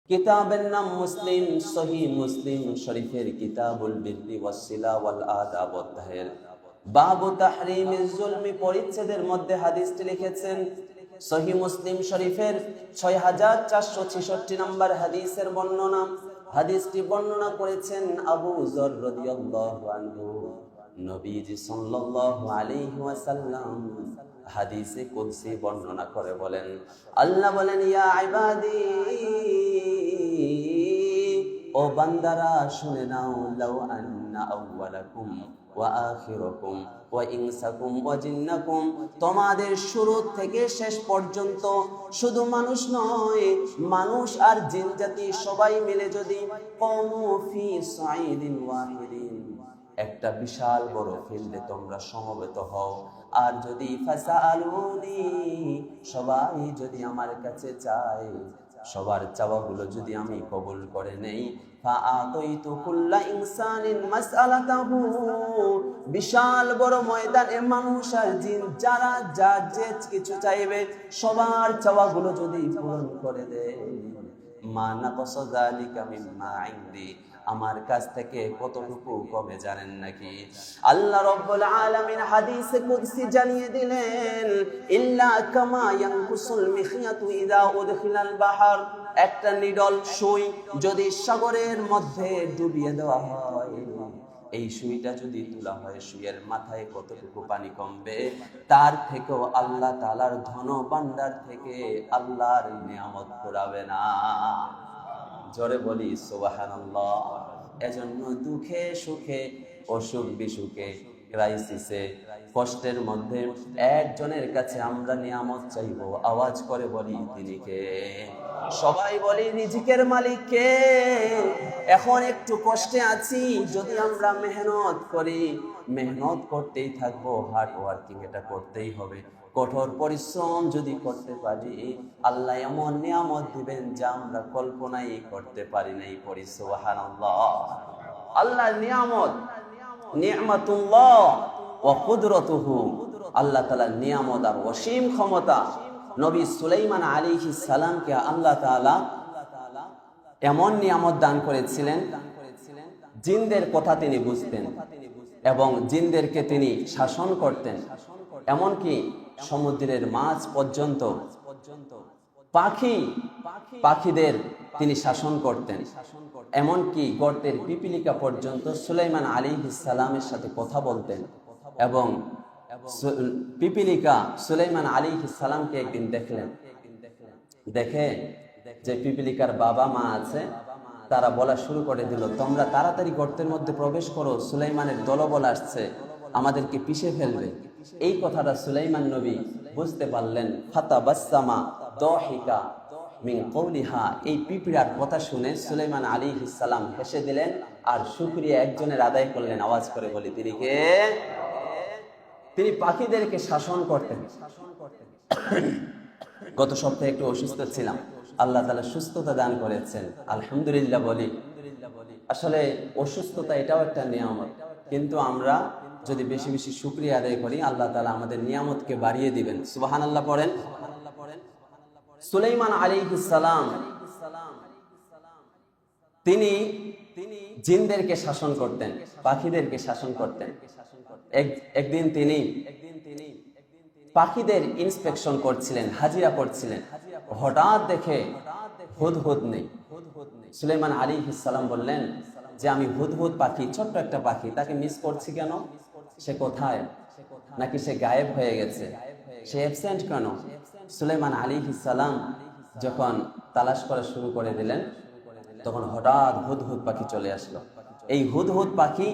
কিতাবের নাম মুসলিম, সহিহ মুসলিম শরীফের কিতাবুল বিররি ওয়াসসিলা ওয়াল আদাব ওয়াত-তাহীর বাবু তাহরিমিজ জুলমি পরিচ্ছেদের মধ্যে হাদিসটি লিখেছেন। সহিহ মুসলিম শরীফের 6466 নম্বর হাদিসের বর্ণনা। হাদিসটি বর্ণনা করেছেন আবু যর রাদিয়াল্লাহু আনহু। নবীজি সাল্লাল্লাহু আলাইহি ওয়াসাল্লাম হাদিসে কুদসি বর্ণনা করে বলেন, আল্লাহ বলেন, ইয়া ইবাদি, ও বান্দারা শুনে নাও, লাউ আন্না আউওয়ালাকুম ওয়া আখিরাকুম ওয়া ইনসাকুম ওয়া জিন্নাকুম, তোমাদের শুরু থেকে শেষ পর্যন্ত শুধু মানুষ নয়, মানুষ আর জিন জাতি সবাই মিলে যদি কওমু ফি সাইদিন ওয়াহিদিন, একটা বিশাল বড় ফিল্ডে তোমরা সমবেত হও, আর যদি ফাসালুনি, সবাই যদি আমার কাছে চায়, সবার চাওয়াগুলো যদি আমি কবুল করে নেই, ফাআতাইতু কুল্লা ইনসানিন মাসআলাতাহু, বিশাল বড় ময়দানে মানুষ আর জিন যারা যা যে কিছু চাইবে সবার চাওয়াগুলো যদি পূরণ করে দেয়, মা নাকাসা যালিকা মিম্মা ইনদি, আমার কাছ থেকে কতটুকু কমে জানেন নাকি? আল্লাহ রাব্বুল আলামিন হাদিসে কুদসি জানিয়ে দিলেন, ইল্লা কামা ইয়ানকুসুল মিখিয়াতু ইযা উদখিলাল বাহর, একটা নিডল সুই যদি সাগরের মধ্যে ডুবিয়ে দেওয়া হয়, এই সুইটা যদি তোলা হয়, সুইয়ের মাথায় কতটুকু পানি কমবে, তার থেকেও আল্লাহ তাআলার ধন ভান্ডার থেকে আল্লাহর নিয়ামত ফুরাবে না। জোরে বলি সুবহানাল্লাহ। এজন্য দুঃখে সুখে, অসুখ বিসুখে, ক্রাইসিসে, কষ্টের মধ্যে একজনের কাছে আমরা নিয়ামত চাইবো, আওয়াজ করে বলি তিনি কে? সবাই বলি রিজিকের মালিক কে? এখন একটু কষ্টে আছি, যদি আমরা মেহনত করি, মেহনত করতেই থাকবো, হার্ড ওয়ার্কিং এটা করতেই হবে, কঠোর পরিশ্রম যদি করতে পারি, আল্লাহ এমন নিয়ামত দিবেন যা আমরা কল্পনাই করতে পারি নাই। পড়ি সুবহানাল্লাহ। আল্লাহর নিয়ামত, নি'মাতুল্লাহ ওয়া কুদরতুহু, আল্লাহ তাআলার নিয়ামত আর অসীম ক্ষমতা। নবী সুলাইমান আলাইহিস সালামকে আল্লাহ তাআলা এমন নিয়ামত দান করেছিলেন, জিনদের কথা তিনি বুঝতেন এবং জিনদেরকে তিনি শাসন করতেন, এমনকি সমুদ্রের মাছ পর্যন্ত, পাখিদের তিনি শাসন করতেন, এমনকি গর্তের পিপিলিকা পর্যন্ত সুলাইমান আলাইহিস সালামের সাথে কথা বলতেন। এবং পিপিলিকা সুলাইমান আলাইহিস সালামকে একদিন দেখলেন, দেখে যে পিপিলিকার বাবা মা আছে, তারা বলা শুরু করে দিল, তোমরা তাড়াতাড়ি গর্তের মধ্যে প্রবেশ করো, সুলাইমানের দলবল আসছে, আমাদেরকে পিষে ফেলবে। এই কথাটা সুলাইমান নবী বুঝতে পারলেন। ফাতাবাসসামা দাহিকা মিন কওলিহা, এই পিপিড়ার কথা শুনে সুলাইমান আলাইহিস সালাম হেসে দিলেন আর শুকরিয়া একজনের আদায় করলেন। আওয়াজ করে বলি তিনি কে? তিনি পাখিদেরকে শাসন করতেন। গত সপ্তাহে একটু অসুস্থ ছিলাম, আল্লাহ তাআলা সুস্থতা দান করেছেন, আলহামদুলিল্লাহ বলি। আসলে অসুস্থতা এটাও একটা নিয়ামত, কিন্তু আমরা যদি বেশি বেশি শুকরিয়া আদায় করি, আল্লাহ তাআলা আমাদের নিয়ামতকে বাড়িয়ে দিবেন। সুবহানাল্লাহ পড়েন। সুলাইমান আলাইহিস সালাম তিনি জিনদেরকে শাসন করতেন, পাখিদেরকে শাসন করতেন। একদিন তিনি পাখিদের ইন্সপেকশন করছিলেন, হাজিরা করছিলেন, হঠাৎ দেখে হুদহুদ নেই। সুলাইমান আলাইহিস সালাম বললেন যে আমি হুদহুদ পাখি, ছোট্ট একটা পাখি, তাকে মিস করছি কেন? সে কোথায়? নাকি সে গায়েব হয়ে গেছে? সে অ্যাবসেন্ট কেন? সুলাইমান আলাইহিস সালাম যখন তালাশ করা শুরু করে দিলেন, তখন হঠাৎ হুদহুদ পাখি চলে আসলো। এই হুদহুদ পাখি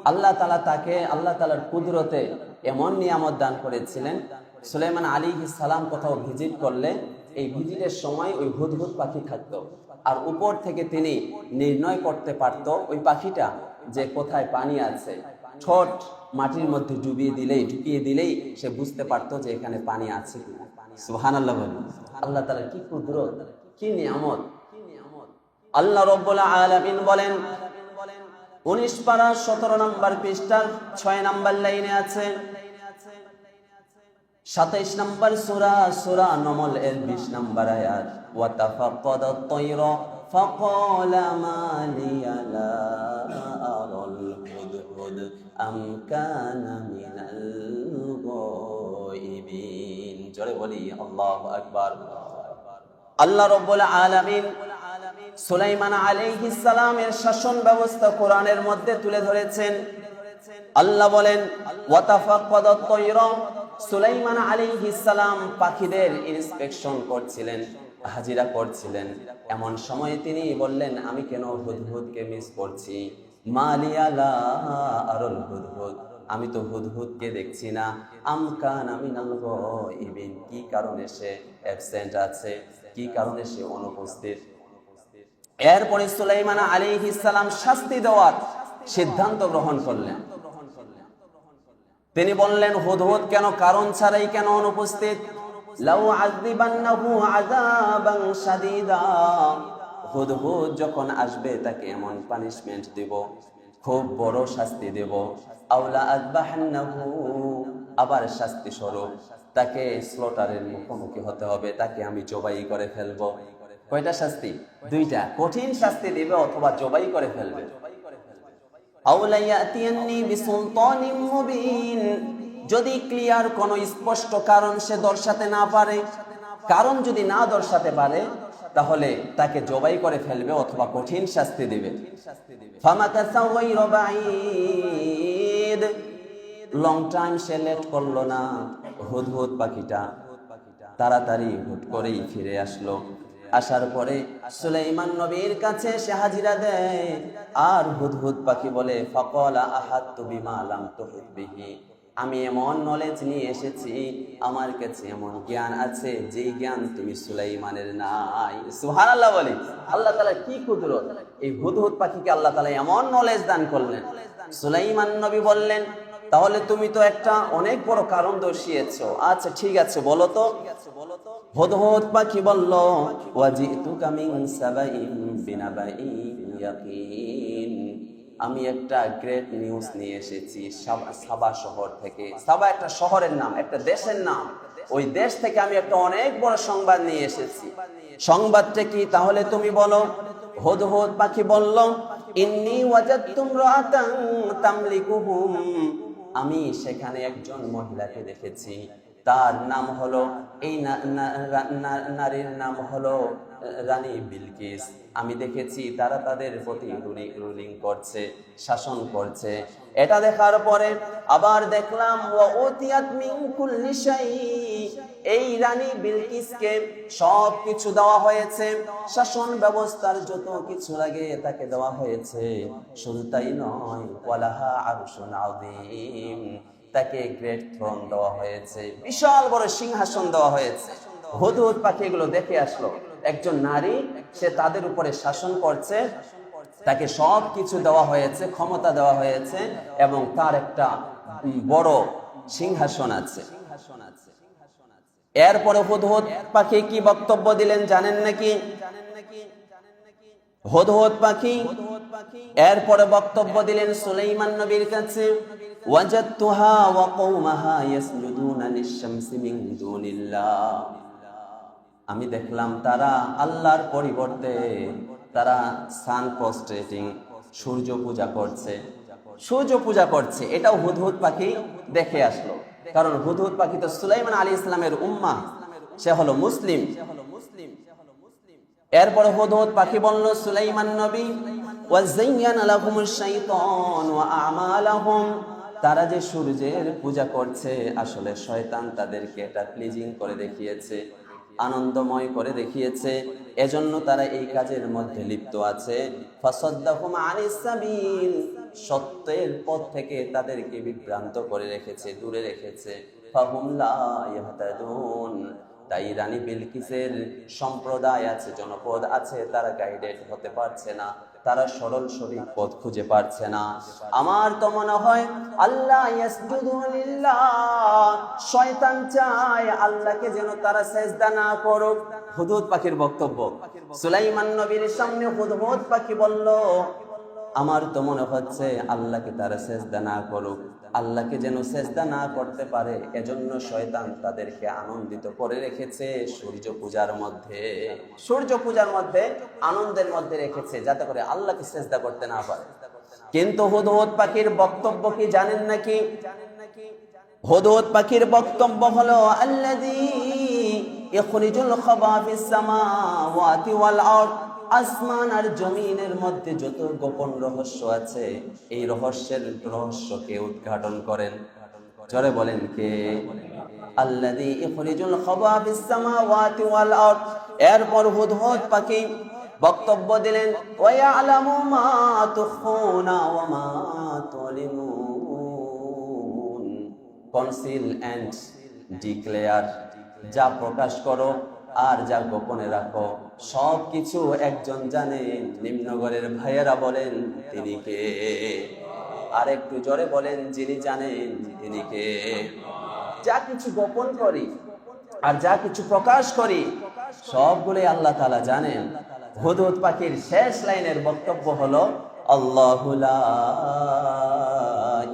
আল্লাহ তাআলা তাকে আল্লাহ তাআলার কুদরতে এমন নিয়ামত দান করেছিলেন, সুলাইমান আলাইহিস সালাম কোথাও ভিজিট করলে এই ভিজিটের সময় ওই হুদহুদ পাখি থাকতো, আর উপর থেকে তিনি নির্ণয় করতে পারত ওই পাখিটা যে কোথায় পানি আছে। ঠোঁট মাটির মধ্যে ঢুকিয়ে দিলেই সে বুঝতে পারত যে এখানে পানি আছে কিনা। সুবহানাল্লাহ বলেন। আল্লাহ তাআলার কি কুদরত, কি নিয়ামত। আল্লাহ রাব্বুল আলামিন বলেন, 19 পারা 17 নম্বর পৃষ্ঠার 6 নম্বর লাইনে আছে, 27 নম্বর সূরা নমল এর 20 নম্বর আয়াত, ওয়া তাফাক্কাদাত তায়রা فقال ما لي لا أرى الهدهد أم كان من الغائبين জোরে বলি আল্লাহু আকবার। আল্লাহ রাব্বুল আলামিন সুলাইমান আলাইহিস সালামের শাসন ব্যবস্থা কোরআনের মধ্যে তুলে ধরেছেন। আল্লাহ বলেন ওয়াতাফাক্কাদাত তায়রা, সুলাইমান আলাইহিস সালাম পাখিদের ইন্সপেকশন করছিলেন, হাজিরা করছিলেন। এমন সময় তিনি বললেন, আমি কেন হুদহুদকে মিস করছি? মালিয়া লা আরাল হুদহুদ, আমি তো হুদহুদকে দেখছি না। আম কানা মিনাল গায়বিন, কি কারণে সে অ্যাবসেন্ট আছে, কি কারণে সে অনুপস্থিত। এরপরে সুলাইমান আলাইহিস সালাম শাস্তি দেওয়ার সিদ্ধান্ত গ্রহণ করলেন। তিনি বললেন, হুদহুদ কেন কারণ ছাড়াই কেন অনুপস্থিত? লাউ আযিবান্নাহু আযাবান শাদীদা, হুদহুদ যখন আসবে তাকে এমন পানিশমেন্ট দেব, খুব বড় শাস্তি দেব। আওলা আযবাহান্নাহু, আবার শাস্তি স্বরূপ তাকে স্লটারের মুখোমুখি হতে হবে, তাকে আমি জবাই করে ফেলবো। কয়টা শাস্তি? দুইটা, কঠিন শাস্তি দেবে অথবা জবাই করে ফেলবে। আওলা ইয়াতিয়ান্নি বিসুলতানিম মুবিন, যদি ক্লিয়ার কোন স্পষ্ট কারণ সে দর্শাতে না পারে, কারণ যদি না দর্শাতে পারে, তাহলে তাকে জবাই করে ফেলবে অথবা কঠিন শাস্তি দিবে। ফামাকাসা গায়রা বাঈদ, লং টাইম সে লেট করলো না। হুদহুদ পাখিটা তাড়াতাড়ি হুট করেই ফিরে আসলো। আসার পরে সুলাইমান নবীর কাছে সে হাজিরা দেয়। আর হুদহুদ পাখি বলে, ফাকালা আহাত্তু বিমা লাম তুহিত বিহি, আমি এমন নলেজ নিয়ে এসেছি, আমার কাছে এমন জ্ঞান আছে যে জ্ঞান তুমি সুলাইমানের নাই। সুবহানাল্লাহ বলি। আল্লাহ তাআলা কি কুদরত, এই হুদহুদ পাখিকে আল্লাহ তাআলা এমন নলেজ দান করলেন। সুলাইমান নবী বললেন, তাহলে তুমি তো একটা অনেক বড় কারণ দর্শিয়েছো। আচ্ছা ঠিক আছে, বলো তো। হুদহুদ পাখি বলল, ওয়াজিতুকা মিন সাবাইন বিনাবাইন ইয়াকিন, আমি একটা গ্রেট নিউজ নিয়ে এসেছি সাবা শহর থেকে। সাবা একটা শহরের নাম, একটা দেশের নাম। ওই দেশ থেকে আমি একটা অনেক বড় সংবাদ নিয়ে এসেছি। সংবাদটা কি তাহলে তুমি বলো। হুদহুদ পাখি বলল, ইন্নী ওয়াজাদতু ইমরাআতান তামলিকুহুম, আমি সেখানে একজন মহিলাকে দেখেছি, তার নাম হলো, এই নারীর নাম হলো রানী বিলকিস। আমি দেখেছি তারা তাদের প্রতি রুলিং করছে, শাসন করছে। এটা দেখার পরে আবার দেখলাম ওয়া উতিয়াত মিন কুল্লি শাই, এই রানী বিলকিসকে সব কিছু দেওয়া হয়েছে, শাসন ব্যবস্থার যত কিছু লাগে তাকে দেওয়া হয়েছে। শুধু তাই নয়, ওয়ালাহা আরশুন আযীম, তাকে গ্রেট থ্রোন দেওয়া হয়েছে, বিশাল বড় সিংহাসন দেওয়া হয়েছে। হুদহুদ পাখি এগুলো দেখে আসলো, একজন নারী, সে তাদের উপরে শাসন করছে, তাকে সব কিছু দেওয়া হয়েছে, ক্ষমতা দেওয়া হয়েছে, এবং তার একটা বড় সিংহাসন আছে। এরপরে হুদহুদ পাখি কি বক্তব্য দিলেন জানেন নাকি? হুদহুদ পাখি এরপরে বক্তব্য দিলেন সুলাইমান নবীর কাছে, ওয়াজাদতুহা ওয়া কওমাহা ইয়াসজুদুনা লিশ-শামসি মিন দুনিল্লাহ, আমি দেখলাম তারা আল্লাহর পরিবর্তে তারা সান প্রস্ট্রেটিং, সূর্য পূজা করছে, সূর্য পূজা করছে। এটাও হুদহুদ পাখি দেখে আসলো, কারণ হুদহুদ পাখি তো সুলাইমান আলাইহিস সালামের উম্মাহ, সে হলো মুসলিম। এরপর হুদহুদ পাখি বলল, সুলাইমান নবী, ওয়াযায়্যানা লাহুমুশ শাইতানু আমালাহুম, তারা যে সূর্যের পূজা করছে, আসলে শয়তান তাদেরকে এটা প্লিজিং করে দেখিয়েছে, আনন্দময় করে দেখিয়েছে, এজন্য তারা এই কাজের মধ্যে লিপ্ত আছে। ফাসাদ্দাহুম আনিস সাবিল, সত্যের পথ থেকে তাদেরকে বিভ্রান্ত করে রেখেছে, দূরে রেখেছে। ফাহুম লা ইয়াহতাদুন, তাই রানী বিলকিসের সম্প্রদায় আছে, জনপদ আছে, তারা গাইডেড হতে পারছে না, তারা সরল সঠিক পথ খুঁজে পারছে না। আমার তো মনে হয় আল্লাহ ইয়াসজুদু লিল্লাহ, শয়তান চায় আল্লাহকে যেন তারা সেজদা না করুক। হুদহুদ পাখির বক্তব্য। সুলাইমান নবীর সামনে হুদহুদ পাখি বলল, আমার তো মনে হচ্ছে আল্লাহকে তারা সেজদা না করুক, আল্লাহকে যেন সেজদা না করতে পারে, এজন্য শয়তান তাদেরকে আনন্দিত করে রেখেছে সূর্য পূজার মধ্যে, সূর্য পূজার মধ্যে আনন্দের মধ্যে রেখেছে, যাতে করে আল্লাহকে সেজদা করতে না পারে। কিন্তু হুদহুদ পাখির বক্তব্য কি জানেন নাকি? হুদহুদ পাখির বক্তব্য হলো আল্লাযী ইখরিজুল খাবা ফিস সামাওয়াতি ওয়াল আরদ, আসমান আর জমিনের মধ্যে যত গোপন রহস্য আছে, এই রহস্যকে উদ্ঘাটন করেন। জোরে বলেন কে? আল্লাযী ইখরিজুল খাবা ফিস সামাওয়াতি ওয়াল আরদ। এরপর হুদহুদ পাখি বক্তব্য দিলেন, ওয়া ইয়ালামু মা তুখফুনা ওয়া মা তুলিনুন। কনসিল এন্ড ডিক্লেয়ার, যা প্রকাশ করো আর যা গোপনে রাখো সব কিছু একজন জানেন। নিম্নগরের ভাইয়েরা বলেন তিনি কে? আর একটু জোরে বলেন, যিনি জানেন তিনি কে? যা কিছু গোপন করি আর যা কিছু প্রকাশ করি সবগুলোই আল্লাহ তাআলা জানেন। হুদহুদ পাখির শেষ লাইনের বক্তব্য হলো, আল্লাহু লা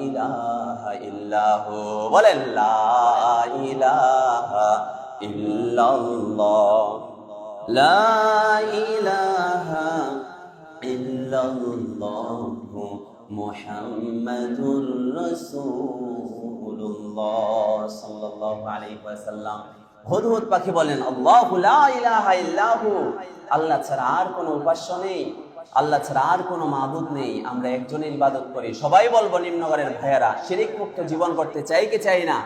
ইলাহা ইল্লাহু, বলেন লা ইলাহা ইল্লাল্লাহ, লা ইলাহা ইল্লাল্লাহ মুহাম্মাদুর রাসূলুল্লাহ সাল্লাল্লাহু আলাইহি ওয়াসাল্লাম। হুদহুদ পাখি বলেন, আল্লাহু লা ইলাহা ইল্লাহু, আল্লাহ ছাড়া আর কোনো উপাস্য নেই, আল্লাহ ছাড়া আর কোনো মাবুদ নেই, আমরা একজনের ইবাদত করি। সবাই বলবো নিম্নগরের ভাইয়েরা, শিরিক মুক্ত জীবন করতে চাই কি চাই না?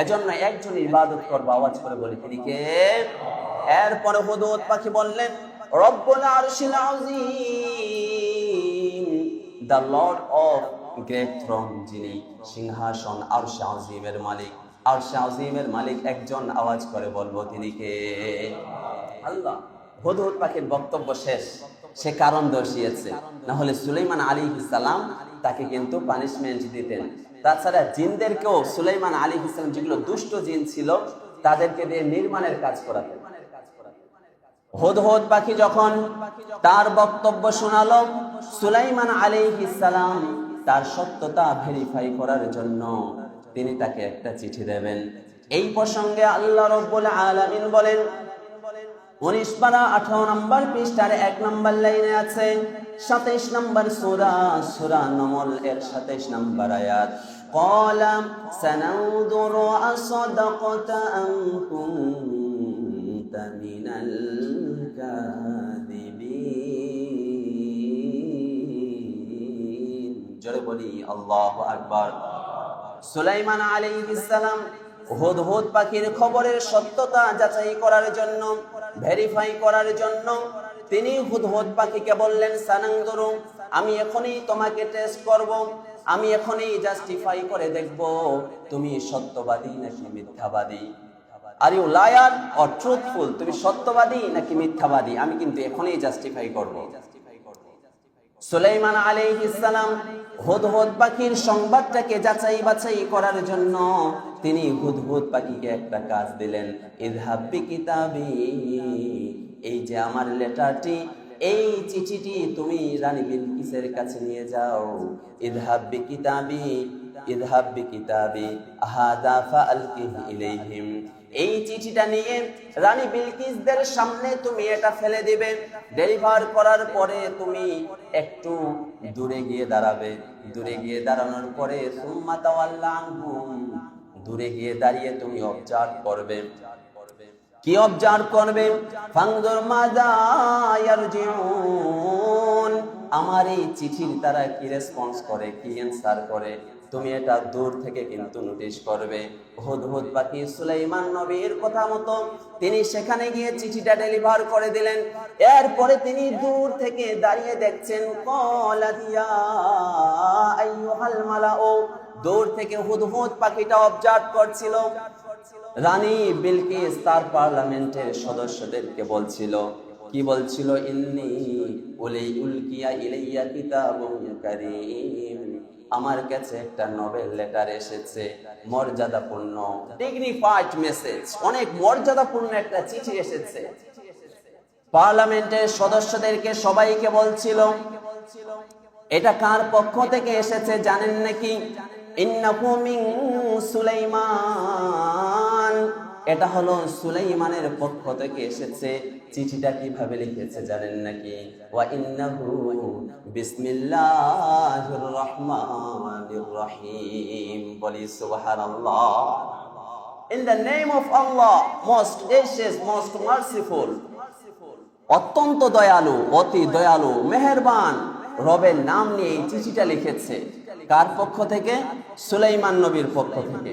এজন্য একজনের ইবাদত করবো, আওয়াজ করে বলি তিনি কে? এরপরে হুদহুদ পাখি বললেন, রব্বুল আরশিল আযীম, the lord of great throne, যিনি সিংহাসন আরশে আযীমের মালিক। আরশে আযীমের মালিক একজন, আওয়াজ করে বলবো তিনি কে? আল্লাহ। হুদহুদ পাখির বক্তব্য শেষ, সে কারণ দর্শিয়েছে, না হলে সুলাইমান আলাইহিস সালাম তাকে কিন্তু পানিশমেন্ট দিতেন। তাছাড়া জিনদেরকেও সুলাইমান আলাইহিস সালাম, যেগুলো দুষ্ট জিন ছিল, তাদেরকে দিয়ে নির্মাণের কাজ করাতেন। হুদহুদ পাখি যখন তার বক্তব্য শোনালো, সুলাইমান আলাইহিস সালাম তার সত্যতা ভেরিফাই করার জন্য তিনি তাকে একটা চিঠি দেবেন। এই প্রসঙ্গে আল্লাহ রাব্বুল আলামিন বলেন, 19 পারা 18 নম্বর পৃষ্ঠার 1 নম্বর লাইনে আছে, 27 নম্বর সূরা নমল এর 27 নম্বর আয়াত, ক্বালা সানাউযুরু আসাদাকতা আম কুনতা মিনাল কাযিবিন। জোরে বলি আল্লাহু আকবার। সুলাইমান আলাইহিস সালাম হুদহুদ পাখির খবরের সত্যতা যাচাই করার জন্য, ভেরিফাই করার জন্য তিনি হুদহুদ পাখিকে বললেন, সানানজুরু, আমি এখনই তোমাকে টেস্ট করব, আমি এখনই জাস্টিফাই করে দেখব তুমি সত্যবাদী নাকি মিথ্যাবাদী। Are you liar or truthful, তুমি সত্যবাদী নাকি মিথ্যাবাদী, আমি কিন্তু এখনই জাস্টিফাই করব। সুলাইমান আলাইহিস সালাম হুদহুদ পাখির সংবাদটাকে যাচাই বাছাই করার জন্য তিনি হুদহুদ পাখিকে একটা কাজ দিলেন, ইযহাব বিকিতাবি, এই যে আমার লেটারটি, এই চিঠিটি তুমি রানী বিলকিসের কাছে নিয়ে যাও। ইযহাব বিকিতাবি, ইযহাব বিকিতাবি হাদা ফাআলকিহি ইলাইহিম, এই চিঠিটা নিয়ে রানী বিলকিসদের সামনে তুমি এটা ফেলে দিবে। ডেলিভার করার পরে তুমি একটু দূরে গিয়ে দাঁড়াবে, দূরে গিয়ে দাঁড়ানোর পরে সুম্মা তাওয়াল্লা আনহুম, দূরে গিয়ে দাঁড়িয়ে তুমি অবজার্ভ করবে। কি অবজার্ভ করবে? ফানজুর মাযা ইয়ারজিউন, আমার এই চিঠির তারা কি রেসপন্স করে, কি অ্যানসার করে, তুমি এটা দূর থেকে কিন্তু নোটিশ করবে। হুদহুদ পাখি সুলাইমান নবীর কথা মতো তিনি সেখানে গিয়ে চিঠিটা ডেলিভার করে দিলেন। এরপরে তিনি দূর থেকে দাঁড়িয়ে দেখছেন, ক্বালাতিয়া আইয়ুহাল মালাউ, দূর থেকে হুদহুদ পাখিটা অবজার্ভ করছিল। রানী বিলকিস তার পার্লামেন্টের সদস্যদেরকে বলছিল, কি বলছিল? ইন্নী উলকিয়া ইলাইয়া কিতাবুন কারীম, আমার কাছে একটা নোবেল লেটার এসেছে, মর্যাদাপূর্ণ, ডিগনিফাইড মেসেজ, অনেক মর্যাদাপূর্ণ একটা চিঠি এসেছে। পার্লামেন্টের সদস্যদেরকে সবাইকে বলছিল, এটা কার পক্ষ থেকে এসেছে জানেন নাকি? ইন্নাহু মিন সুলাইমান, এটা হলো সুলাইমানের পক্ষ থেকে এসেছে। চিঠিটা কিভাবে লিখেছে জানেন নাকি? ওয়া ইন্নাহু বিসমিল্লাহির রহমানির রহিম, বলি সুবহানাল্লাহ। In the name of Allah, most gracious, most merciful, অত্যন্ত দয়ালু, অতি দয়ালু, মেহেরবান রবের নাম নিয়ে এই চিঠিটা লিখেছে। কার পক্ষ থেকে? সুলাইমান নবীর পক্ষ থেকে।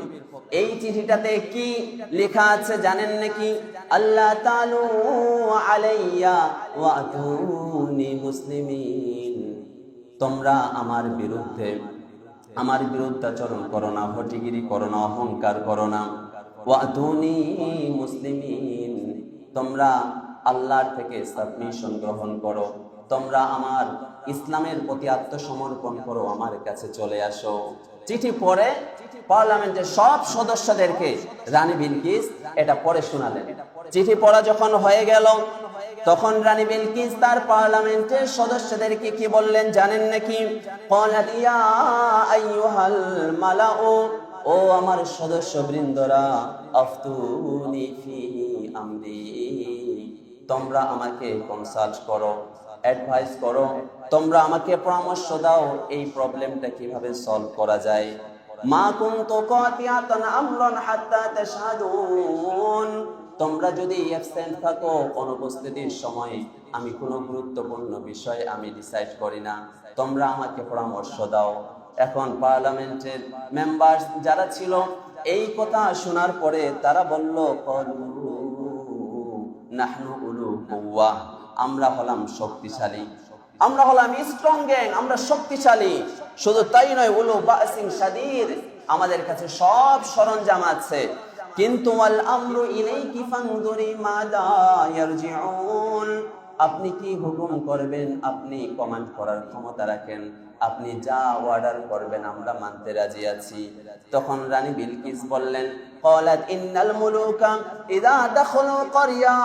এই চিঠিটাতে কি লেখা আছে জানেন নাকি? আল্লাহ তাআলু আলাইয়া ওয়া আতুনি মুসলিমিন, তোমরা আমার বিরুদ্ধাচরণ করো না, হটিগিরি করো না, অহংকার করো না। ওয়া আতুনি মুসলিমিন, তোমরা আল্লাহর থেকে সাবমিশন গ্রহণ করো, তোমরা আমার ইসলামের প্রতি আত্মসমর্পণ করো, আমার কাছে চলে আসো। চিঠি পড়ে পার্লামেন্টের সব সদস্যদেরকে রানী বিলকিস এটা পড়ে শোনালেন। চিঠি পড়া যখন হয়ে গেল, তখন রানী বিলকিস তার পার্লামেন্টের সদস্যদেরকে কি বললেন জানেন নাকি? ক্বালাত ইয়া আইয়ুহাল মালাউ, ও আমার সদস্যবৃন্দরা, আফতুনি ফি আমরি, তোমরা আমাকে কনসাল্ট করো, অ্যাডভাইস করো, তোমরা আমাকে পরামর্শ দাও এই প্রবলেমটা কিভাবে সলভ করা যায়। মা কুনতু কাতিয়াতান আমরান হাত্তা তাশহাদুন, তোমরা যদি অ্যাবসেন্ট থাকো, অনুপস্থিতির সময় আমি কোনো গুরুত্বপূর্ণ বিষয় আমি ডিসাইড করি না, তোমরা আমাকে পরামর্শ দাও। এখন পার্লামেন্টের মেম্বার যারা ছিল এই কথা শোনার পরে তারা বলল, নাহনু উলু কুওয়া, আমরা হলাম শক্তিশালী, আমরা হলাম স্ট্রং গ্যাং, আমরা শক্তিশালী। শুধু তাই নয়, উলু বাসিন শাদীদ, আমাদের কাছে সব সরঞ্জাম আছে। কিন্তু ওয়াল আমরু ইলাইকি ফানদুরি মাদা ইয়ারজিউন, আপনি কি হুকুম করবেন, আপনি কমান্ড করার ক্ষমতা রাখেন, আপনি যা অর্ডার করবেন আমরা মানতে রাজি আছি। তখন রানী বিলকিস বললেন, ক্বালাত ইন্নাল মুলুকা ইযা দাখালু ক্বরিয়া,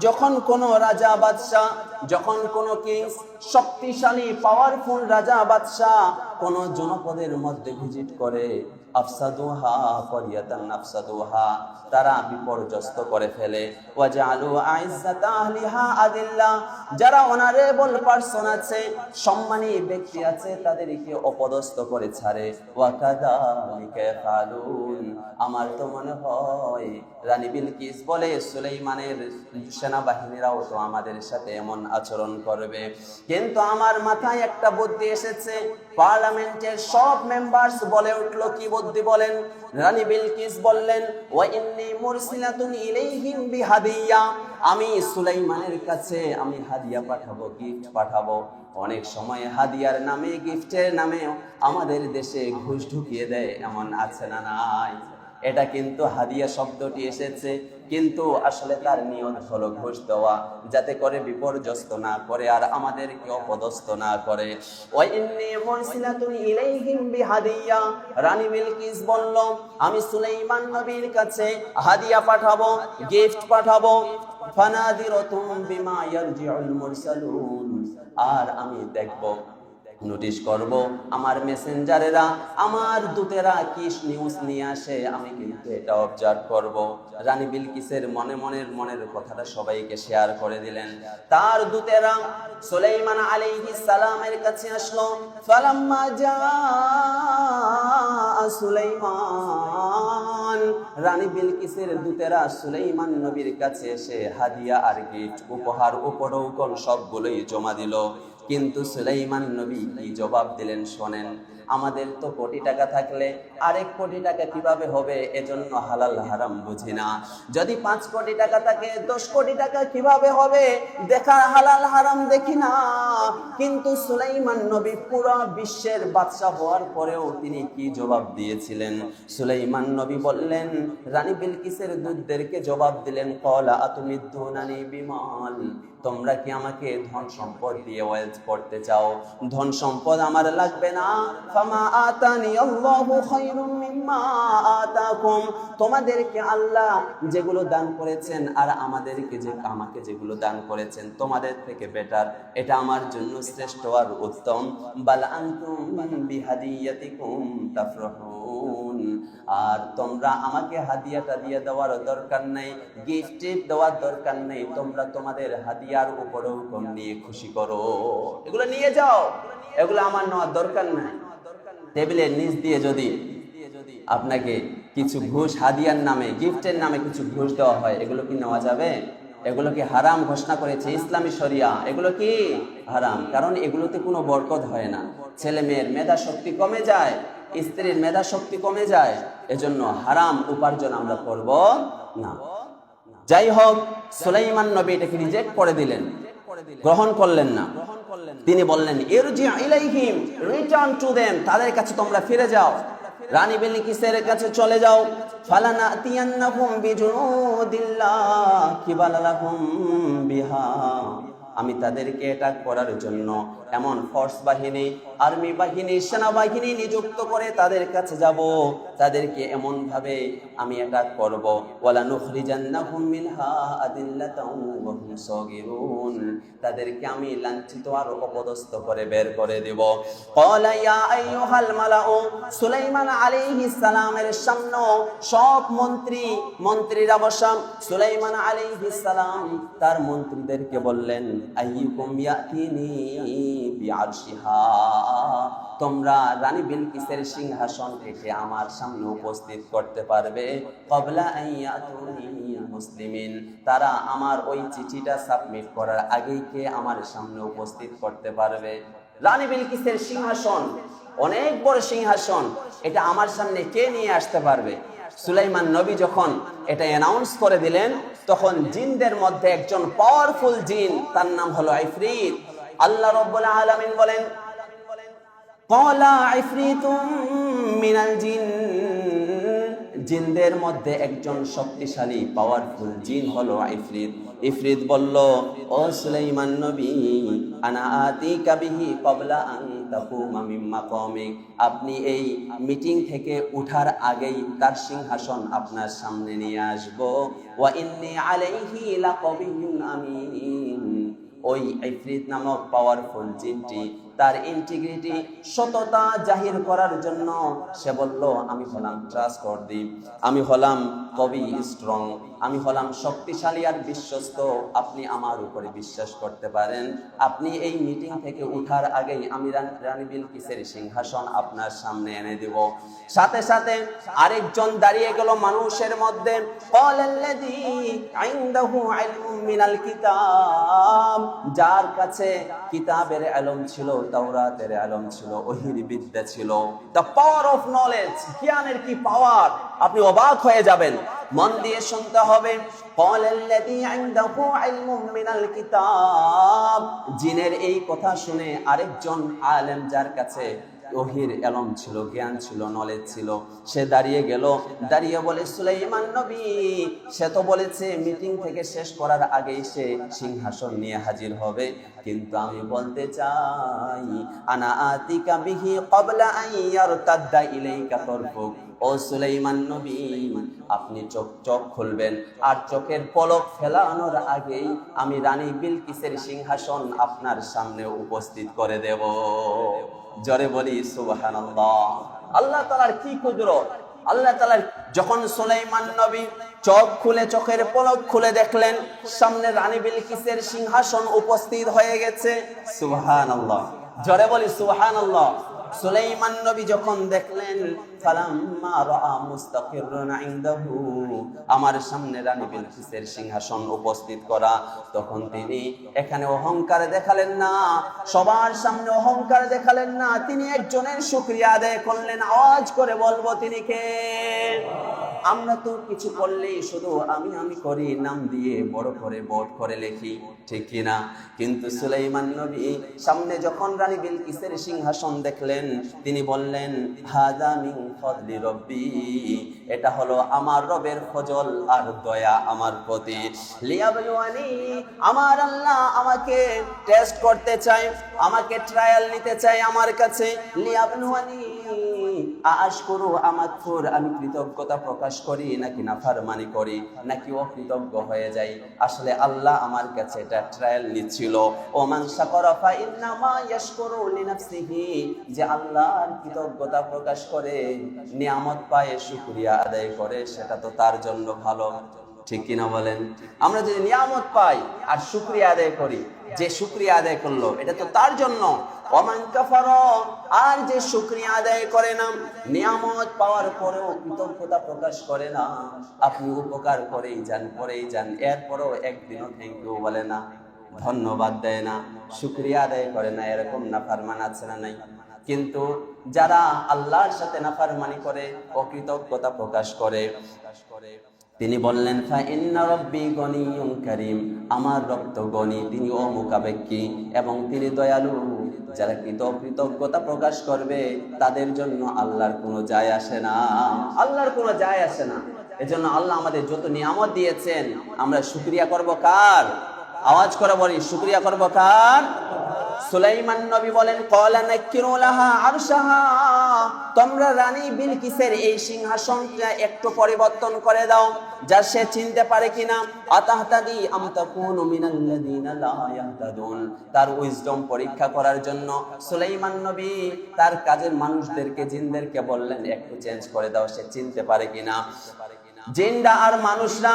যখন কোন রাজা বাদশা, যখন কোন কিংস, শক্তিশালী পাওয়ারফুল রাজা বাদশা কোন জনপদের মধ্যে ভিজিট করে, আফসাদুহা ক্বরিয়াতান আফসাদুহা, তারা বিপর্যস্ত করে ফেলে। ওয়াজআলু আইজ্জাতা আহলিহা আদিল্লা, যারা অনারেবল পারসন আছে, সম্মানী ব্যক্তি আছে, তাদেরকে অপদস্থ করে ছাড়ে। ওয়া কাযালিকা ইয়াফআলুন, আমার তো মনে হয় রানী বিলকিস বলে সুলাইমানের সেনাবাহিনীরাও তো আমাদের সাথে এমন আচরণ করবে। কিন্তু আমার মাথায় একটা বুদ্ধি এসেছে। পার্লামেন্টের সব মেম্বার্স বলে উঠলো, কি বুদ্ধি বলেন? রানী বিলকিস বললেন, ওয়া ইন্নী মুরসিলাতুন ইলাইহিম বিহাদিয়া, আমি সুলাইমানের কাছে আমি হাদিয়া পাঠাবো, গিফট পাঠাবো। অনেক সময় হাদিয়ার নামে, গিফটের নামে আমাদের দেশে ঘুষ ঢুকিয়ে দেয়, এমন আছে না নাই? এটা কিন্তু হাদিয়া শব্দটি এসেছে, কিন্তু আসলে তার নিয়ত হলো ঘুষ দেওয়া, যাতে করে বিপর্যস্ত না করে আর আমাদেরকে অপদস্থ না করে। ওয়া ইন্নী মুরসিলাতুন ইলাইহিম বিহাদিয়া, রানী বিলকিস বলল, আমি সুলাইমান নবীর কাছে হাদিয়া পাঠাবো, গিফট পাঠাবো। ফানাদিরাতুম বিমা ইয়ারজিউল মুরসালুন, আর আমি দেখব, নোটিশ করব আমার মেসেঞ্জারেরা, আমার দূতেরা কি নিউজ নিয়ে আসে, আমি কিন্তু এটা অবজার্ভ করব। রানী বিলকিসের মনের কথাটা সবাইকে শেয়ার করে দিলেন। তার দূতেরা সুলাইমান আলাইহিস সালামের কাছে আসলো। ফালাম্মা জাআ সুলাইমান, রানী বিলকিসের দূতেরা সুলাইমান নবীর কাছে এসে হাদিয়া আর গিফট, উপহার, উপঢৌকন সবগুলোই জমা দিল। কিন্তু সুলাইমান নবী কি জবাব দিলেন শোনেন। আমাদের তো কোটি টাকা থাকলে আরেক কোটি টাকা কিভাবে হবে, এজন্য হালাল হারাম বুঝি না। যদি 5 কোটি টাকা থাকে 10 কোটি টাকা কিভাবে হবে, দেখা হালাল হারাম দেখি না। কিন্তু সুলাইমান নবী পুরো বিশ্বের বাদশা হওয়ার পরেও তিনি কি জবাব দিয়েছিলেন? সুলাইমান নবী বললেন, রানী বিলকিসের দূতদেরকে জবাব দিলেন, ক্বালা আতুমিদ্দুনানি বিমাল, তোমরা কি আমাকে ধন সম্পদ দিয়ে ওয়েলথ করতে চাও? ধন সম্পদ আমার লাগবে না। ফামা আতানি আল্লাহু খায়রুম মিম্মা আতাকুম, তোমাদেরকে আল্লাহ যেগুলো দান করেছেন আর আমাকে যেগুলো দান করেছেন তোমাদের থেকে বেটার, এটা আমার জন্য শ্রেষ্ঠ আর উত্তম। বাল আনতুম বিহাদিয়াতিকুম তাফরাহুন, আর তোমরা আমাকে হাদিয়াটা দিয়ে দেওয়ার দরকার নেই, গিফট দেওয়ার দরকার নেই, তোমরা তোমাদের হাদিয়ার উপরেও নিয়ে খুশি করো, এগুলো নিয়ে যাও, এগুলো আমার নেওয়ার দরকার নাই। টেবিলের নিচ দিয়ে যদি আপনাকে কিছু ঘুষ হাদিয়ার নামে, গিফটের নামে কিছু ঘুষ দেওয়া হয়, এগুলো কি নেওয়া যাবে? এগুলো কি হারাম ঘোষণা করেছে ইসলামী শরিয়া, এগুলো কি হারাম, কারণ এগুলোতে কোনো বরকত হয় না, ছেলে মেয়ের মেধা শক্তি কমে যায়, স্ত্রীর মেধা শক্তি কমে যায়, এজন্য হারাম উপার্জন আমরা করব না। যাই হোক, সুলাইমান নবী এটাকে রিজেক্ট করে দিলেন, গ্রহণ করলেন না। তিনি বললেন ইরজি ইলাইহিম, রিটার্ন টু দেম, তাদের কাছে তোমরা ফিরে যাও, রানী বিলকিসের কাছে চলে যাও। ফালানাতিয়ান্নাহুম বিজুনুদিল্লাহ কিবালালাহুম বিহা, আমি তাদেরকে এটা করার জন্য এমন ফোর্স বাহিনী, আর্মি বাহিনী, সেনাবাহিনী নিযুক্ত করে তাদের কাছে যাব, তাদেরকে এমন ভাবে আমি এটা করব। ওয়ালা নুখরিজান্নাহুম মিনহা আদিল্লাতাও ওয়া হুম সাগিরুন, তাদেরকে আমি লাঞ্ছিত আর অপদস্থ করে বের করে দেব। ক্বালা ইয়া আইয়ুহাল মালাউ, সুলাইমান আলাইহিস সালামের সামনে সব মন্ত্রীরা বসা। সুলাইমান আলাইহিস সালাম তার মন্ত্রীদেরকে বললেন, আইয়ুকুম ইয়াতিনি বিআরশিহা, তোমরা রানী বিলকিসের সিংহাসন থেকে আমার সামনে উপস্থিত করতে পারবে, ক্বাবলা আন ইয়াতুনি মুসলিমিন, তারা আমার ওই চিঠিটা সাবমিট করার আগেই কে আমার সামনে উপস্থিত করতে পারবে? রানী বিলকিসের সিংহাসন অনেক বড় সিংহাসন, এটা আমার সামনে কে নিয়ে আসতে পারবে? সুলাইমান নবী যখন এটা অ্যানাউন্স করে দিলেন, তখন জিনদের মধ্যে একজন পাওয়ারফুল জিন, তার নাম হলো ইফরিত। আল্লাহ রাব্বুল আলামিন বলেন, ক্বালা ইফরিতুম মিনাল জিন, জিনদের মধ্যে একজন শক্তিশালী পাওয়ারফুল জিন হলো ইফরিত। ইফরিত বলল, ও সুলাইমান নবী, আনা আতিকা বিহি ক্বাবলা আন তাকুমা মিন মাকামিক, আপনি এই মিটিং থেকে উঠার আগেই তার সিংহাসন আপনার সামনে নিয়ে আসব। ওয়া ইন্নী আলাইহি লাকাবিয়্যুন আমিন, ওই ইফরিত নামক পাওয়ারফুল জিনটি তার ইন্টিগ্রিটি, সততা জাহির করার জন্য সে বলল, আমি হলাম ট্রাস্টওয়ার্দি, আমি হলাম কবি স্ট্রং, আমি হলাম শক্তিশালী আর বিশ্বস্ত, আপনি আমার উপরে বিশ্বাস করতে পারেন, আপনি এই মিটিং থেকে উঠার আগেই আমি রানী বিলকিসের সিংহাসন আপনার সামনে এনে দেব। সাথে সাথে আরেকজন দাঁড়িয়ে গেল মানুষের মধ্যে, ক্বালাল্লাযী ইনদাহু ইলমুম মিনাল কিতাব, যার কাছে কিতাবের ইলম ছিল, তাওরাতের ইলম ছিল, ওহীর বিদ্যা ছিল, দ্য পাওয়ার অফ নলেজ, জ্ঞানের কি পাওয়ার, আপনি অবাক হয়ে যাবেন। মন দিয়ে শুনতে হবে। ক্বালাল্লাযী ইনদাহু ইলমুম মিনাল কিতাব, জিনের এই কথা শুনে আরেকজন আলেম, যার কাছে ওহীর ইলম ছিল, জ্ঞান ছিল, নলেজ ছিল, সে দাঁড়িয়ে গেল, দাঁড়িয়ে বলে, সুলাইমান নবী সে তো বলেছে মিটিং থেকে শেষ করার আগেই সে সিংহাসন নিয়ে হাজির হবে, কিন্তু আমি বলতে চাই, আনা আতিকা বিহি ক্বাবলা আন ইয়ারতাদ্দা ইলাইকা তারফুক, ও সুলাইমান নবী আপনি চোখ খুলবেন, আর চোখের পলক ফেলানোর আগেই আমি রানী বিলকিসের সিংহাসন আপনার সামনে উপস্থিত করে দেব। জোরে বলি সুবহানাল্লাহ। আল্লাহ তাআলার কি কুদরত! আল্লাহ তাআলা যখন সুলাইমান নবী চোখ খুলে, চোখের পলক খুলে দেখলেন সামনে রানী বিলকিসের সিংহাসন উপস্থিত হয়ে গেছে। সুবহানাল্লাহ, জোরে বলি সুবহানাল্লাহ। সুলাইমান নবী যখন দেখলেন, ফালাম্মা রাআ মুস্তাকিররান ইনদাহু, আমার সামনে রানী বিলকিসের সিংহাসন উপস্থিত করা, তখন তিনি এখানে অহংকার দেখালেন না, সবার সামনে অহংকার দেখালেন না, তিনি একজনের শুকরিয়া আদায় করলেন। আওয়াজ করে বলবো তিনি কে? আমরা তো কিছু করলেই শুধু আমি আমি করি, নাম দিয়ে বড় করে বোর্ড করে লিখি, ঠিক কিনা? কিন্তু সুলাইমান নবী সামনে যখন রানী বিলকিসের সিংহাসন দেখলেন, তিনি বললেন, হাযা মিন ফাদলি রব্বি, এটা হলো আমার রবের ফজল আর দয়া আমার প্রতি। লিয়াবলুয়ানি, আমার আল্লাহ আমাকে টেস্ট করতে চায়, আমাকে ট্রায়াল নিতে চায় আমার কাছে। লিয়াবলুয়ানি আশকুরু আম আকফুর, আমি কৃতজ্ঞতা প্রকাশ করি নাকি নাফরমানি করি, নাকি অকৃতজ্ঞ হয়ে যাই। আসলে আল্লাহ আমার কাছে এটা ট্রায়াল নিচ্ছিল। ও মান শাকারা ফা ইন্নামা ইয়াশকুরু লিনাফসিহি, যে আল্লাহর কৃতজ্ঞতা প্রকাশ করে, নিয়ামত পায়, শুকরিয়া আদায় করে, সেটা তো তার জন্য ভালো, ঠিক কিনা বলেন? আমরা যদি নিয়ামত পাই আর শুকরিয়া আদায় করি, যে শুকরিয়া আদায় করলো এটা তো তার জন্য। ওমান কাফারা, আর যে শুকরিয়া আদায় করে না, নিয়ামত পাওয়ার পরেও কৃতজ্ঞতা প্রকাশ করে না, আপনি উপকার করেই যান, এরপরও একদিনও থ্যাংক ইউ বলে না, ধন্যবাদ দেয় না, শুকরিয়া আদায় করে না, এরকম নাফরমান আছে না নাই? কিন্তু যারা আল্লাহর সাথে নাফরমানি করে, অকৃতজ্ঞতা প্রকাশ করে, তিনি বললেন, ফা ইন্না রাব্বি গনিয়্যুন কারীম, আমার রব তো গনি, তিনি অমুখাপেক্ষী এবং তিনি দয়ালু। যারা কৃতজ্ঞতা প্রকাশ করবে তাদের জন্য আল্লাহর কোনো যায় আসে না, আল্লাহর কোনো যায় আসে না। এজন্য আল্লাহ আমাদের যত নিয়ামত দিয়েছেন, আমরা শুকরিয়া করব কার? আওয়াজ করে বলি, শুকরিয়া করব কার? সুলাইমান নবী বলেন, ক্বালা নাকিরু লাহা আরশাহা, তোমরা রানী বিলকিসের এই সিংহাসনটা একটু পরিবর্তন করে দাও, যা সে চিনতে পারে কিনা। আতাহতাদি আম তাকুনু মিনাল্লাযিনা লা ইয়াহতাদুন, তার উইজডম পরীক্ষা করার জন্য সুলাইমান নবী তার কাজের মানুষদেরকে, জিনদেরকে বললেন, একটু চেঞ্জ করে দাও, সে চিনতে পারে কিনা। জিনরা আর মানুষরা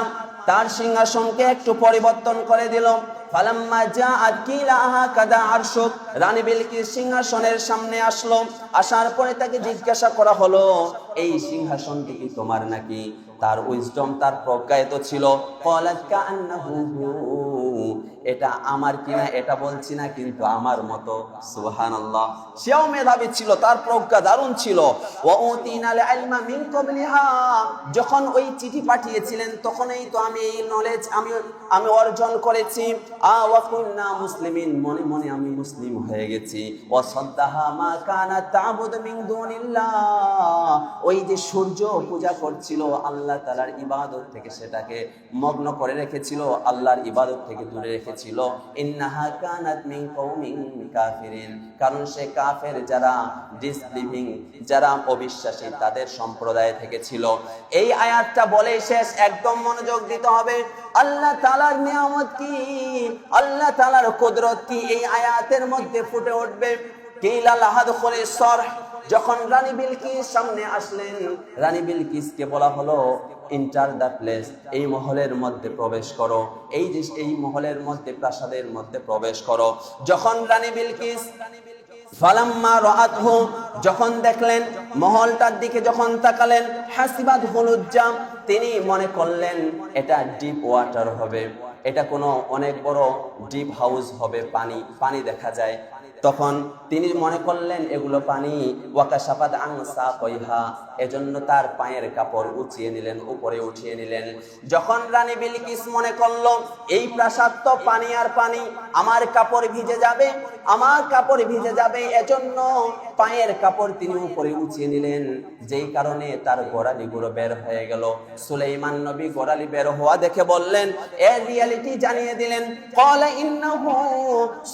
তার সিংহাসনকে একটু পরিবর্তন করে দিল। ফালাম্মা জাআত কিলাহা কাদা আরশুক, রানী বিলকিস সিংহাসনের সামনে আসলো। আসার পরে তাকে জিজ্ঞাসা করা হলো, এই সিংহাসনটি কি তোমার নাকি? তার উইজডম, তার প্রজ্ঞায় তো ছিল। ক্বালাত কাআন্নাহু, এটা আমার কিনা এটা বলছি না, কিন্তু আমার মতো। সুবহানাল্লাহ, সেও মেধাবী ছিল, তার প্রজ্ঞা দারুণ ছিল। ওয়া উতিনাল ইলমা মিন ক্বাবলিহা, যখন ওই চিঠি পাঠিয়েছিলেন তখনই তো আমি এই নলেজ আমি অর্জন করেছি। ওয়া কুননা মুসলিমিন, মনে মনে আমি মুসলিম হয়ে গেছি। ওয়া সাদ্দাহা মা কানাত তা'বুদু মিন দুনিল্লাহ, ওই যে সূর্য পূজা করছিল আল্লাহ তাআলার ইবাদত থেকে, সেটাকে মগ্ন করে রেখেছিল, আল্লাহর ইবাদত থেকে দূরে রেখেছিল। ইন্নাহা কানাত মিন কওমিন কাফিরিন, কারণ সে কাফের, যারা ডিসবিলিভিং, যারা অবিশ্বাসী, তাদের সম্প্রদায় থেকে ছিল। এই আয়াতটা বলে শেষ, একদম মনোযোগ দিতে হবে। আল্লাহ তাআলার নিয়ামত কি, আল্লাহ তাআলার কুদরত কি, এই আয়াতের মধ্যে ফুটে উঠবে। কিলা লাহাদ খুলি সরহ, যখন রানী বিলকিস সামনে আসলেন, রানী বিলকিসকে বলা হলো, ইন্টার দ্য প্লেস, এই মহলের মধ্যে প্রবেশ করো, এই মহলের মধ্যে, প্রাসাদের মধ্যে প্রবেশ করো। যখন রানী বিলকিস ফালাম্মা রাআতহু, যখন দেখলেন, মহলটার দিকে যখন তাকালেন, হাসিবাত হুলুজ্জা, তিনি মনে করলেন এটা ডিপ ওয়াটার হবে, এটা কোনো অনেক বড় ডিপ হাউস হবে, পানি দেখা যায়। তখন তিনি মনে করলেন এগুলো পানি। ওয়াকাশাফাত আন সাকাইহা, এজন্য তার পায়ের কাপড় উঠিয়ে নিলেন, উপরে উঠিয়ে নিলেন। যখন রানী বিলকিস মনে করলো এই প্রাসাদ তো পানি আর পানি, আমার কাপড় ভিজে যাবে, এজন্য পায়ের কাপড় তিনি উপরে উঠিয়ে নিলেন, যেই কারণে তার গোড়ালিগুলো বের হয়ে গেল। সুলাইমান নবী গোড়ালি বের হওয়া দেখে বললেন, এর রিয়ালিটি জানিয়ে দিলেন। ক্বালা ইন্নাহু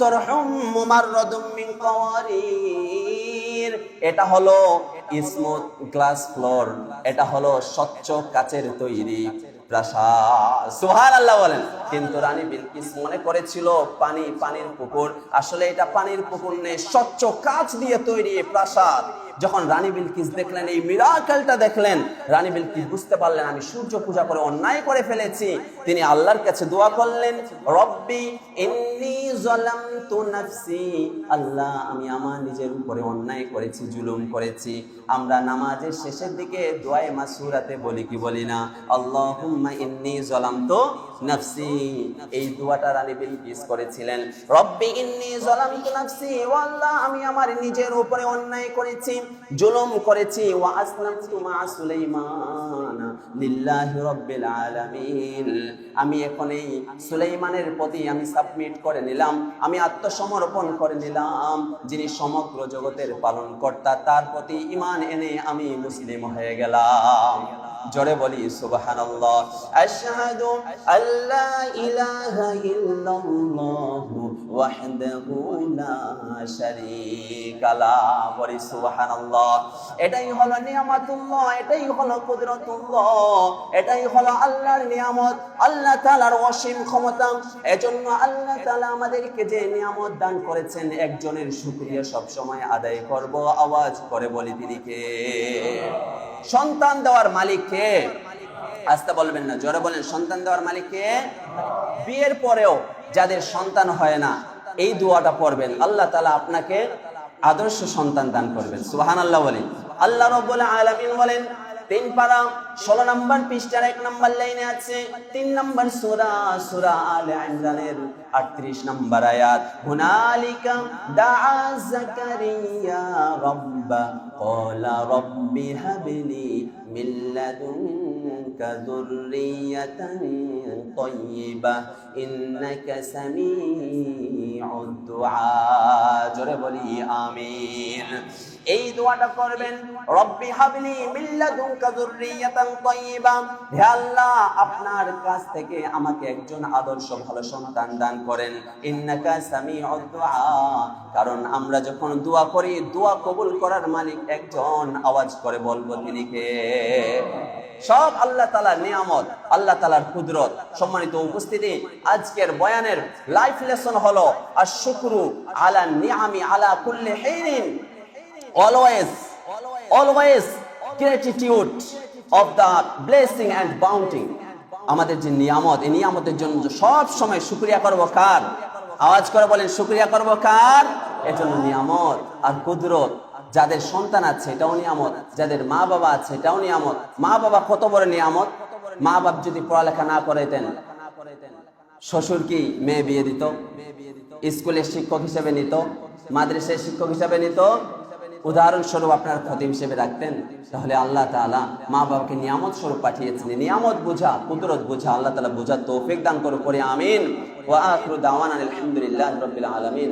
সরহুম মুমাররাদুম মিন কাওয়ারির, এটা হলো স্মুথ গ্লাস ফ্লোর, এটা হলো স্বচ্ছ কাচের তৈরি প্রাসাদ। সুবহানাল্লাহ বলেন। কিন্তু রানী বিলকিস মনে করেছিল পানির পুকুর, আসলে এটা পানির পুকুর নেই, স্বচ্ছ কাচ দিয়ে তৈরি প্রাসাদ। যখন রানী বিলকিস দেখলেন, এই মিরাকেলটা দেখলেন, রানী বিলকিস বুঝতে পারলেন আমি সূর্য পূজা করে অন্যায় করে ফেলেছি। তিনি আল্লাহর কাছে দোয়া করলেন, রব্বি ইন্নী যালামতু নাফসি, আল্লাহ আমি আমার নিজের উপরে অন্যায় করেছি, জুলুম করেছি। আমরা নামাজের শেষের দিকে দোয়ায়ে মাসুরাতে বলি কি বলি না, আল্লাহুম্মা ইন্নী যালামতু নাফসি, এই দোয়াটা রানী বিলকিস করেছিলেন। রব্বি ইন্নী যালামতু নাফসি, ও আল্লাহ আমি আমার নিজের উপরে অন্যায় করেছি। জুলুম করেছি। ওয়া আসলামতু মা সুলাইমান লিল্লাহি রাব্বিল আলামিন, আমি এখন এই সুলাইমানের প্রতি আমি সাবমিট করে নিলাম, আমি আত্মসমর্পণ করে নিলাম, যিনি সমগ্র জগতের পালনকর্তা, তার প্রতি ঈমান এনে আমি মুসলিম হয়ে গেলাম। জোরে বলি সুবহানাল্লাহ। আশহাদু আল্লা ইলাহা ইল্লাল্লাহু ওয়াহদাহু লা শারীকা লা, বলি সুবহানাল্লাহ। এটাই হলো নিয়ামতুল্লাহ, এটাই হলো কুদরতুল্লাহ, এটাই হলো আল্লাহর নিয়ামত, আল্লাহ তাআলার অসীম ক্ষমতা। এজন্য আল্লাহ তাআলা আমাদেরকে যে নিয়ামত দান করেছেন, একজনের শুকরিয়া সব সময় আদায় করব। আওয়াজ করে বলি তিনি কে? সন্তান দেওয়ার মালিক কে? আস্তে বলবেন না, জোরে বলেন, সন্তান দেওয়ার মালিক কে? বিয়ের পরেও যাদের সন্তান হয় না, এই দোয়াটা পড়বেন, আল্লাহ তাআলা আপনাকে আদর্শ সন্তান দান করবেন। সুবহানাল্লাহ বলেন। আল্লাহ রাব্বুল আলামিন বলেন 3 পারা 16 নম্বর পৃষ্ঠার 1 নম্বর লাইনে আছে, 3 নম্বর সূরা আলে ইমরানের 38 নম্বর আয়াত, হুনালিকা দাআ যাকারিয়া রাব্বা ক্বালা রাব্বি হাবলি মিন লাদুনকা যুররিয়াতান তাইয়্যিবা ইন্নাকা সামিউদ দুআ। জোরে বলি আমিন। এই দোয়াটা করবেন, রব্বি হাবলি মিন লাদুনকা যুররিয়াতান তাইয়্যিবা, হে আল্লাহ আপনার কাছ থেকে আমাকে একজন আদর্শ ভালো সন্তান দান করেন। ইন্নাকা সামিউদ দুআ, কারণ আমরা যখন দোয়া করি, দোয়া কবুল করার মালিক একজন। আওয়াজ করে বলবো তিনি কে? সব আল্লাহ তাআলার নিয়ামত, আল্লাহ তাআলার কুদরত। সম্মানিত উপস্থিতি, আজকের বয়ানের লাইফ লেসন হলো আশ-শুকরু আলা নিআমি আলা কুল্লি হিনিন, always gratitude of the blessing and bounty। আমাদের যে নিয়ামত, এই নিয়ামতের জন্য সব সময় শুকরিয়া করব কার? আওয়াজ করে বলেন, শুকরিয়া করব কার? এজন্য নিয়ামত আর কুদরত। যাদের সন্তান আছে এটাও নিয়ামত, যাদের মা বাবা আছে এটাও নিয়ামত। মা বাবা কত বড় নিয়ামত! মা বাবা যদি পড়ালেখা না করাইতেন, শ্বশুর কি মেয়ে বিয়ে দিত? স্কুলে শিক্ষক হিসেবে নিত, মাদ্রাসায় শিক্ষক হিসেবে নিত, উদাহরণস্বরূপ আপনার খতিব হিসেবে রাখতেন। তাহলে আল্লাহ তাআলা মা বাবাকে নিয়ামত স্বরূপ পাঠিয়েছেন। নিয়ামত বোঝা, কুদরত বোঝা আল্লাহ তাআলা বোঝার তৌফিক দান করুন, পড়ে আমিন। ওয়া আখিরু দাওয়ানা আলহামদুলিল্লাহি রাব্বিল আলামিন।